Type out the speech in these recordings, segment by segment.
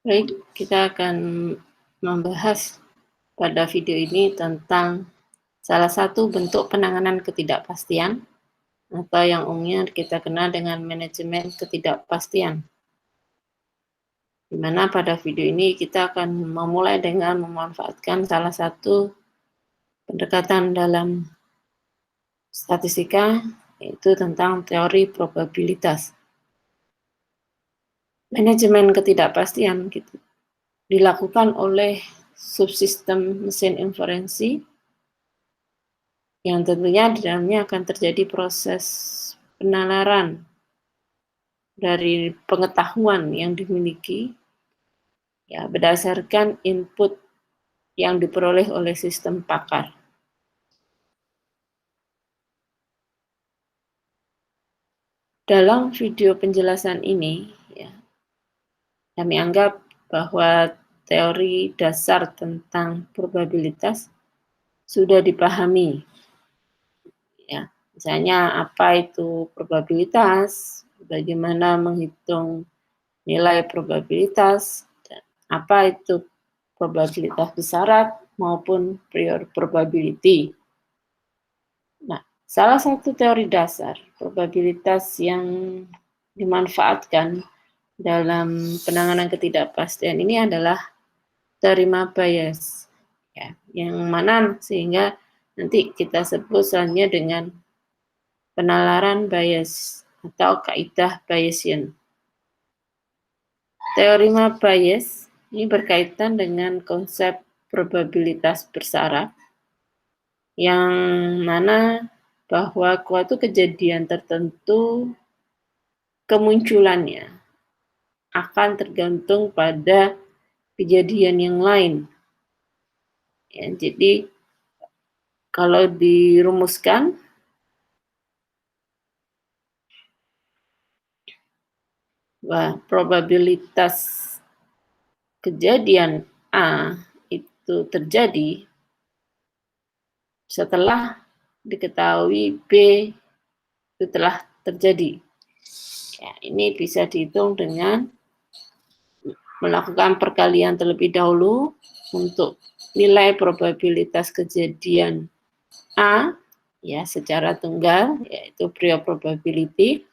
Baik, kita akan membahas pada video ini tentang salah satu bentuk penanganan ketidakpastian atau yang umumnya kita kenal dengan manajemen ketidakpastian. Di mana pada video ini kita akan memulai dengan memanfaatkan salah satu pendekatan dalam statistika, yaitu tentang teori probabilitas. Manajemen ketidakpastian gitu dilakukan oleh subsistem mesin inferensi yang tentunya di dalamnya akan terjadi proses penalaran dari pengetahuan yang dimiliki ya berdasarkan input yang diperoleh oleh sistem pakar. Dalam video penjelasan ini ya, kami anggap bahwa teori dasar tentang probabilitas sudah dipahami. Ya, misalnya apa itu probabilitas, bagaimana menghitung nilai probabilitas, dan apa itu probabilitas bersyarat maupun prior probability. Nah, salah satu teori dasar probabilitas yang dimanfaatkan dalam penanganan ketidakpastian ini adalah terima bias, ya, yang mana sehingga nanti kita sebut selanjutnya dengan penalaran bias atau kaidah Bayesian. Teorema bias ini berkaitan dengan konsep probabilitas bersyarat yang mana bahwa suatu kejadian tertentu kemunculannya akan tergantung pada kejadian yang lain. Ya, jadi kalau dirumuskan probabilitas kejadian A itu terjadi setelah diketahui B itu telah terjadi. Ya, ini bisa dihitung dengan melakukan perkalian terlebih dahulu untuk nilai probabilitas kejadian A ya secara tunggal, yaitu prior probability,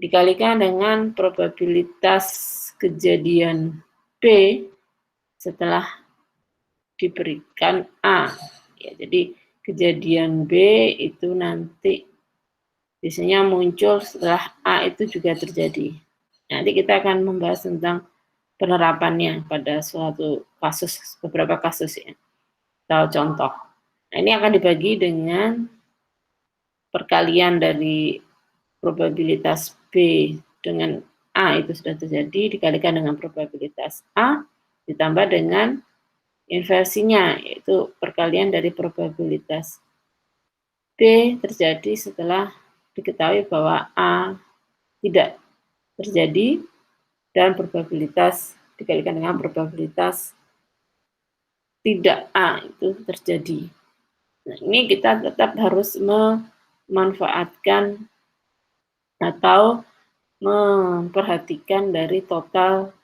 dikalikan dengan probabilitas kejadian B setelah diberikan A. Ya, jadi kejadian B itu nanti biasanya muncul setelah A itu juga terjadi. Nanti kita akan membahas tentang penerapannya pada suatu kasus, beberapa kasus ya, atau contoh. Nah, ini akan dibagi dengan perkalian dari probabilitas B dengan A itu sudah terjadi, dikalikan dengan probabilitas A, ditambah dengan inversinya, yaitu perkalian dari probabilitas B terjadi setelah diketahui bahwa A tidak terjadi, dan probabilitas dikalikan dengan probabilitas tidak A itu terjadi. Nah, ini kita tetap harus memanfaatkan atau memperhatikan dari total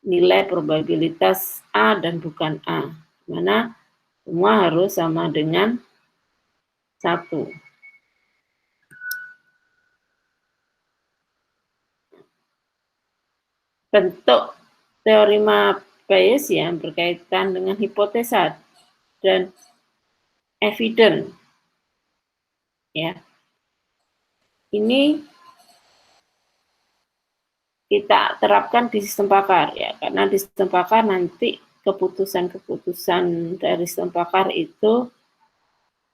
nilai probabilitas A dan bukan A, mana semua harus sama dengan 1. Bentuk teorema Bayesian berkaitan dengan hipotesa dan evidence. Ya. Ini kita terapkan di sistem pakar ya, karena di sistem pakar nanti keputusan-keputusan dari sistem pakar itu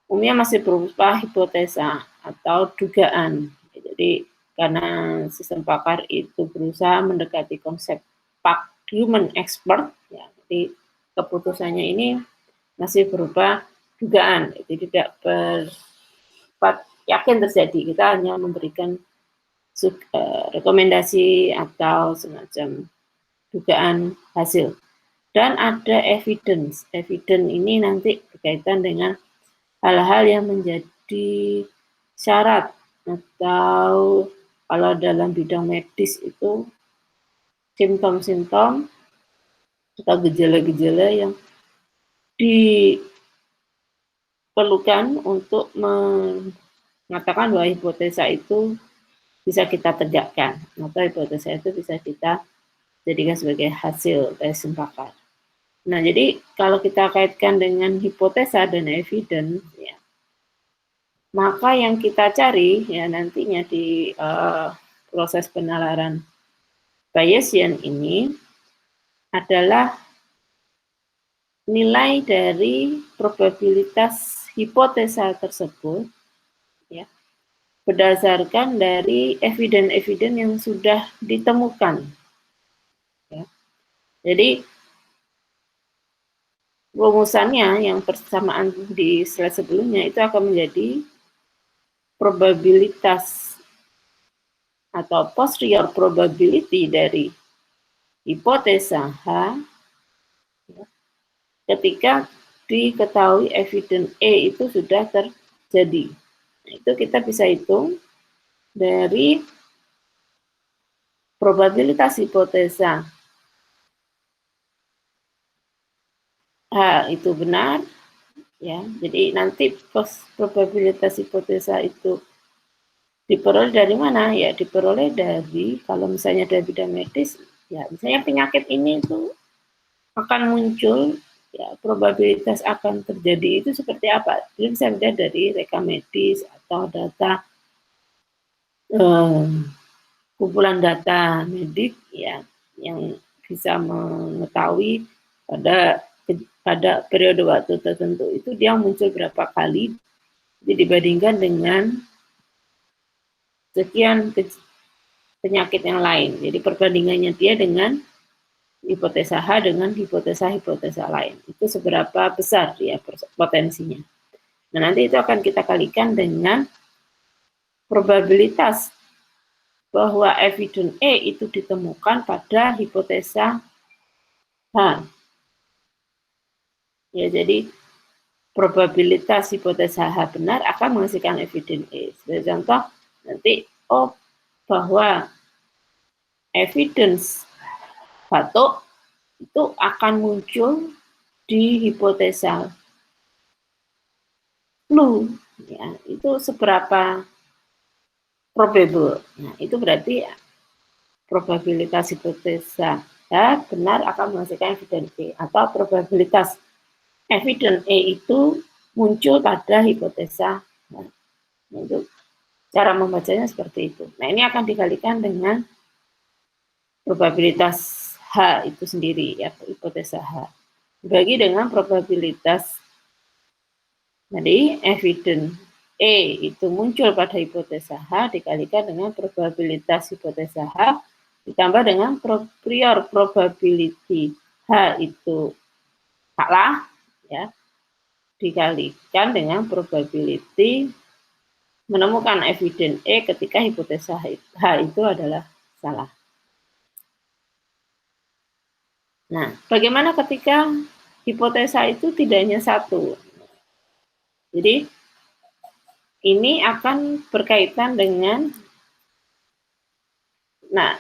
umumnya masih berupa hipotesa atau dugaan. Jadi karena sistem pakar itu berusaha mendekati konsep human expert, ya, jadi keputusannya ini masih berupa dugaan, jadi tidak yakin terjadi. Kita hanya memberikan rekomendasi atau semacam dugaan hasil. Dan ada evidence. Evidence ini nanti berkaitan dengan hal-hal yang menjadi syarat atau kalau dalam bidang medis itu simptom-simptom atau gejala-gejala yang diperlukan untuk mengatakan bahwa hipotesa itu bisa kita tegakkan atau hipotesa itu bisa kita jadikan sebagai hasil tes Sempakar. Nah, jadi kalau kita kaitkan dengan hipotesa dan evidence, ya, maka yang kita cari ya nantinya di proses penalaran Bayesian ini adalah nilai dari probabilitas hipotesa tersebut ya berdasarkan dari evidence yang sudah ditemukan. Ya. Jadi rumusannya yang persamaan di slide sebelumnya itu akan menjadi probabilitas atau posterior probability dari hipotesa H ya, ketika diketahui evidence E itu sudah terjadi. Nah, itu kita bisa hitung dari probabilitas hipotesa H itu benar, ya. Jadi nanti probabilitas hipotesa itu diperoleh dari mana? Ya diperoleh dari, kalau misalnya dari bidang medis, ya misalnya penyakit ini itu akan muncul, ya probabilitas akan terjadi itu seperti apa? Jadi bisa dilihat dari rekam medis atau data kumpulan data medik ya yang bisa mengetahui pada periode waktu tertentu itu dia muncul berapa kali dibandingkan dengan sekian penyakit yang lain. Jadi perbandingannya dia dengan hipotesa H dengan hipotesa lain. Itu seberapa besar ya potensinya. Nah, nanti itu akan kita kalikan dengan probabilitas bahwa evidence E itu ditemukan pada hipotesa H. Ya, jadi probabilitas hipotesa H benar akan menghasilkan evidence E. Sebagai contoh, nanti bahwa evidence batuk itu akan muncul di hipotesa flu. Ya, itu seberapa probable. Nah, itu berarti probabilitas hipotesa H benar akan menghasilkan evidence E, atau probabilitas evidence E itu muncul pada hipotesa. Nah, itu cara membacanya seperti itu. Nah, ini akan dikalikan dengan probabilitas H itu sendiri, ya, hipotesa H. Dibagi dengan probabilitas, jadi evidence E itu muncul pada hipotesa H dikalikan dengan probabilitas hipotesa H ditambah dengan prior probability H itu salah, ya, dikalikan dengan probability menemukan evidence E ketika hipotesa H itu adalah salah. Nah, bagaimana ketika hipotesa itu tidak hanya satu? Jadi, ini akan berkaitan dengan, nah,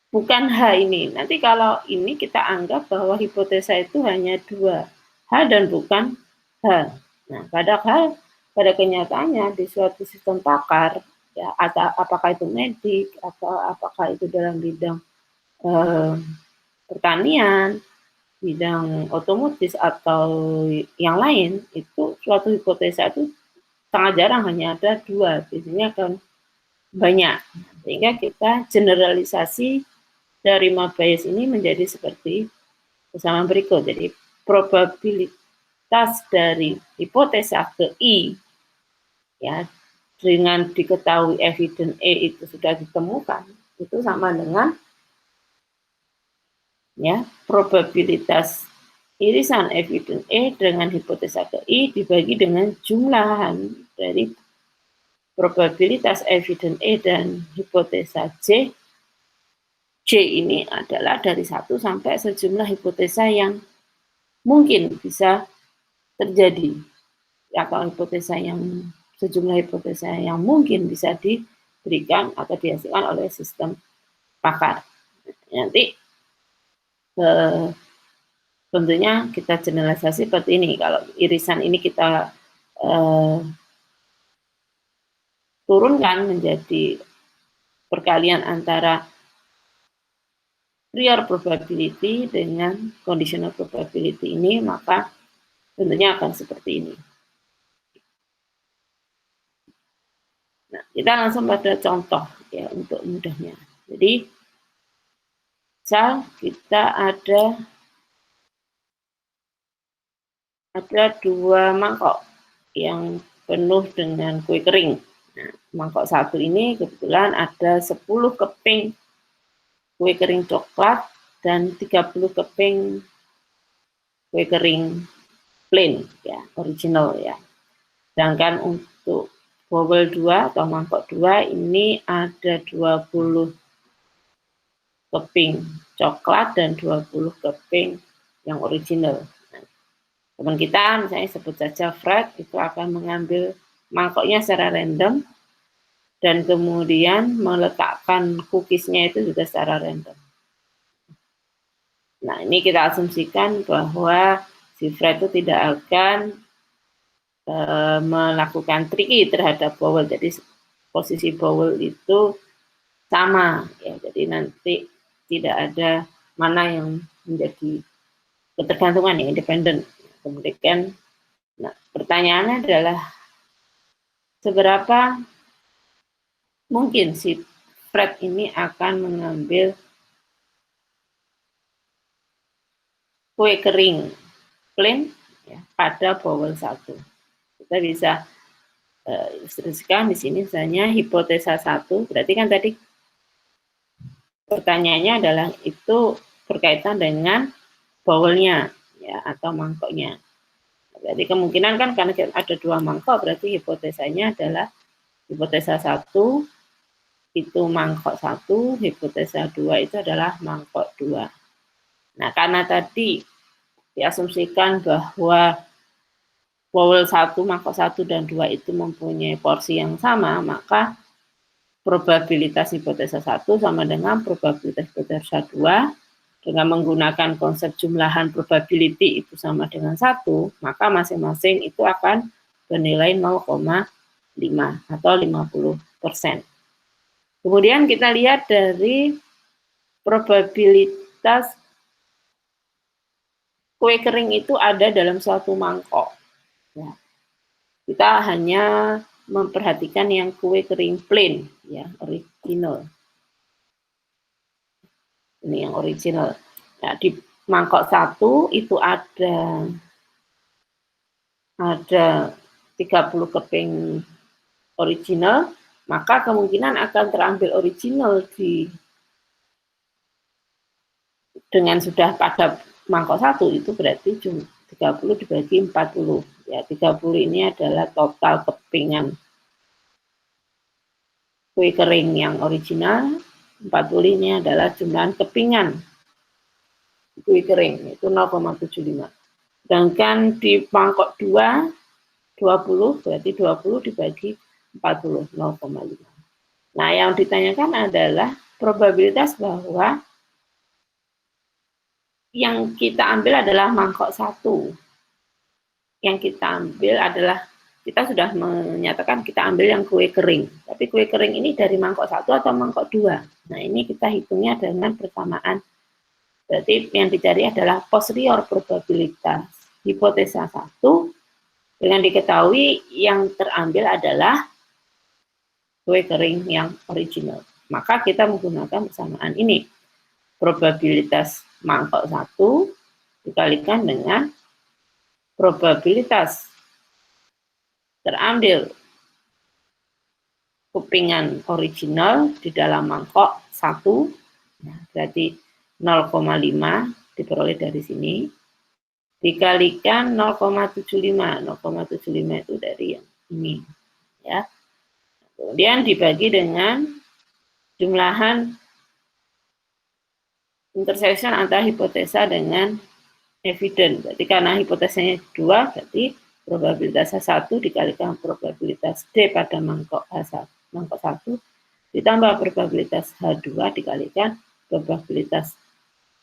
bukan H ini. Nanti kalau ini kita anggap bahwa hipotesa itu hanya dua, H dan bukan H. Nah, padahal pada kenyataannya di suatu sistem pakar, ya, apakah itu medik atau apakah itu dalam bidang pertanian, bidang otomotif atau yang lain, itu suatu hipotesa itu sangat jarang hanya ada dua, biasanya akan banyak. Sehingga kita generalisasi dari Bayes ini menjadi seperti persamaan berikut. Jadi probabilitas dari hipotesa ke I ya dengan diketahui evidence E itu sudah ditemukan, itu sama dengan ya probabilitas irisan evidence E dengan hipotesa ke I dibagi dengan jumlahan dari probabilitas evidence E dan hipotesa J. J ini adalah dari 1 sampai sejumlah hipotesa yang mungkin bisa terjadi. Atau hipotesa yang sejumlah hipotesa yang mungkin bisa diberikan atau dihasilkan oleh sistem pakar. Nanti tentunya kita generalisasi seperti ini. Kalau irisan ini kita turunkan menjadi perkalian antara prior probability dengan conditional probability ini, maka tentunya akan seperti ini. Nah, kita langsung pada contoh ya untuk mudahnya. Jadi, misal kita ada 2 mangkok yang penuh dengan kue kering. Nah, mangkok satu ini kebetulan ada 10 keping kue kering coklat dan 30 keping kue kering plain ya, original ya. Sedangkan untuk bowl 2 atau mangkok 2 ini ada 20 keping coklat dan 20 keping yang original. Nah, teman kita misalnya sebut saja Fred, itu akan mengambil mangkoknya secara random dan kemudian meletakkan cookiesnya itu juga secara random. Nah, ini kita asumsikan bahwa si Fred itu tidak akan melakukan tricky terhadap bowl. Jadi posisi bowl itu sama ya. Jadi nanti tidak ada mana yang menjadi ketergantungan ya, independen. Kemudian, nah pertanyaannya adalah seberapa mungkin si Fred ini akan mengambil kue kering plain ya, pada bowl 1. Kita bisa ilustrasikan di sini misalnya hipotesa 1, berarti kan tadi pertanyaannya adalah itu berkaitan dengan bowlnya ya atau mangkoknya. Berarti kemungkinan kan karena ada 2 mangkok, berarti hipotesanya adalah hipotesa 1 itu mangkok 1, hipotesa 2 itu adalah mangkok 2. Nah, karena tadi diasumsikan bahwa bowl 1, mangkok 1 dan 2 itu mempunyai porsi yang sama, maka probabilitas hipotesa 1 sama dengan probabilitas hipotesa 2 dengan menggunakan konsep jumlahan probability itu sama dengan 1, maka masing-masing itu akan bernilai 0,5 atau 50%. Kemudian kita lihat dari probabilitas kue kering itu ada dalam suatu mangkok. Ya. Kita hanya memperhatikan yang kue kering plain, ya, original. Ini yang original. Nah, di mangkok 1 itu ada 30 keping original, maka kemungkinan akan terambil original dengan sudah pada mangkok 1 itu berarti 30 dibagi 40. Ya, 30 ini adalah total kepingan kue kering yang original, 40 ini adalah jumlah kepingan kue kering, itu 0,75. Sedangkan di mangkok 2, 20, berarti 20 dibagi 40, 0,5. Nah, yang ditanyakan adalah probabilitas bahwa yang kita ambil adalah mangkok 1. Yang kita ambil adalah, kita sudah menyatakan kita ambil yang kue kering. Tapi kue kering ini dari mangkok 1 atau mangkok 2. Nah, ini kita hitungnya dengan persamaan. Berarti yang dicari adalah posterior probabilitas hipotesa 1 dengan diketahui yang terambil adalah kue kering yang original. Maka kita menggunakan persamaan ini. Probabilitas mangkok 1 dikalikan dengan probabilitas terambil kepingan original di dalam mangkok 1, nah, berarti 0,5 diperoleh dari sini, dikalikan 0,75, 0,75 itu dari yang ini, ya. Kemudian dibagi dengan jumlahan intersection antara hipotesa dengan evidence. Berarti karena hipotesanya 2, berarti probabilitasnya 1 dikalikan probabilitas D pada mangkok 1 ditambah probabilitas H2 dikalikan probabilitas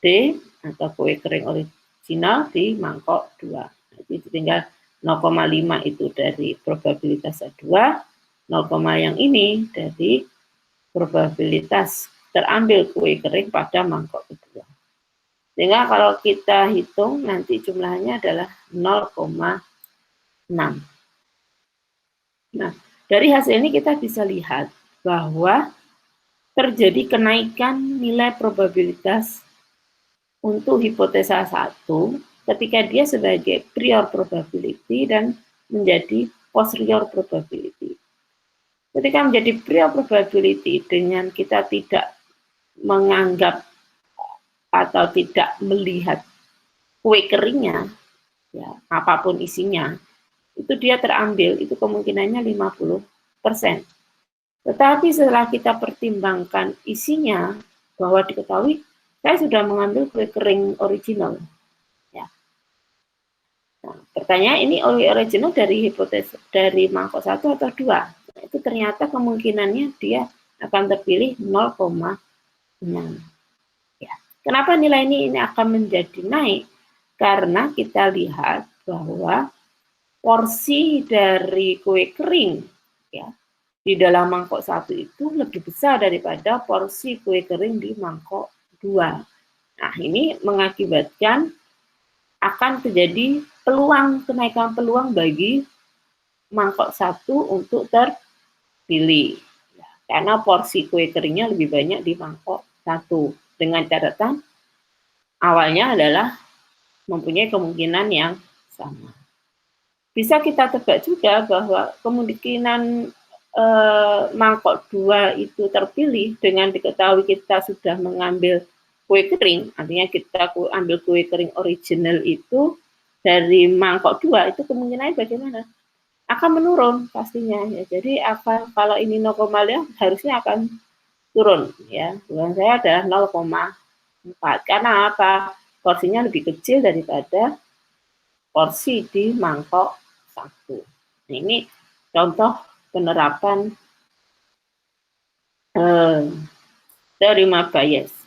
D atau kue kering original di mangkok 2. Jadi tinggal 0,5 itu dari probabilitas A2, 0, yang ini dari probabilitas terambil kue kering pada mangkok kedua. Sehingga kalau kita hitung nanti jumlahnya adalah 0,6. Nah, dari hasil ini kita bisa lihat bahwa terjadi kenaikan nilai probabilitas untuk hipotesa 1 ketika dia sebagai prior probability dan menjadi posterior probability. Ketika menjadi prior probability dengan kita tidak menganggap atau tidak melihat kue keringnya, ya, apapun isinya, itu dia terambil, itu kemungkinannya 50%. Tetapi setelah kita pertimbangkan isinya, bahwa diketahui saya sudah mengambil kue kering original. Ya. Nah, pertanyaan ini original dari hipotesa dari mangkok 1 atau 2. Nah, itu ternyata kemungkinannya dia akan terpilih 0,6. Ya. Kenapa nilai ini akan menjadi naik? Karena kita lihat bahwa porsi dari kue kering, ya, di dalam mangkok 1 itu lebih besar daripada porsi kue kering di mangkok 2. Nah, ini mengakibatkan akan terjadi kenaikan peluang bagi mangkok 1 untuk terpilih. Ya, karena porsi kue keringnya lebih banyak di mangkok 1. Dengan catatan awalnya adalah mempunyai kemungkinan yang sama. Bisa kita tebak juga bahwa kemungkinan mangkok 2 itu terpilih dengan diketahui kita sudah mengambil kue kering, artinya kita ambil kue kering original itu dari mangkok 2, itu kemungkinannya bagaimana? Akan menurun pastinya, ya. Jadi akan, kalau ini 0,5 harusnya akan turun, ya. Bukan saya adalah 0,4. Karena apa? Porsinya lebih kecil daripada porsi di mangkok 1. Nah, ini contoh penerapan teorema Bayes.